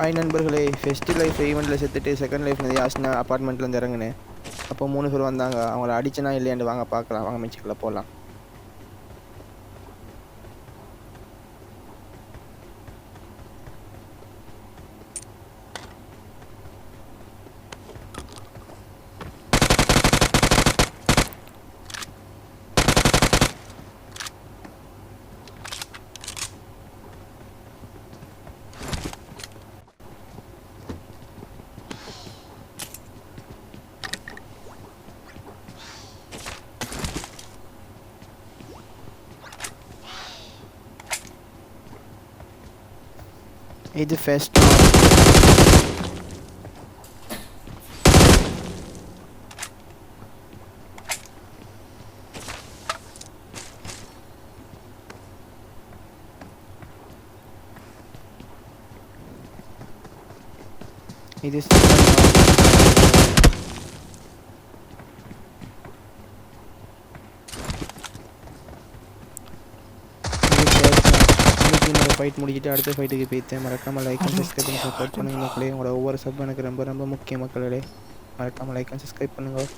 Hi நண்பர்களே, fest life ஈவெண்ட்டில் செத்துட்டு செகண்ட் லைஃப் யாஸ்னா அப்பார்ட்மெண்ட்லேருந்து இறங்குனேன். அப்போ 3 பேர் வந்தாங்க. அவங்கள அடிச்சனா இல்லையாண்டு வாங்க பார்க்கலாம். வாங்க மிச்சிக்குள்ளே போகலாம். இது ஃபெஸ்ட். இது ஃபைட் முடிச்சுட்டு அடுத்த ஃபைட்டுக்கு போய்த்தேன். மறக்காமல் லைக் அண்ட் சப்ஸ்கிரைப் பண்ணி சப்போர்ட் பண்ணுங்கள் மக்களே. உங்களோட ஒவ்வொரு சப் எனக்கு ரொம்ப ரொம்ப முக்கிய மக்களே. மறக்காமல் லைக் அண்ட் சப்ஸ்கிரைப் பண்ணுங்கள்.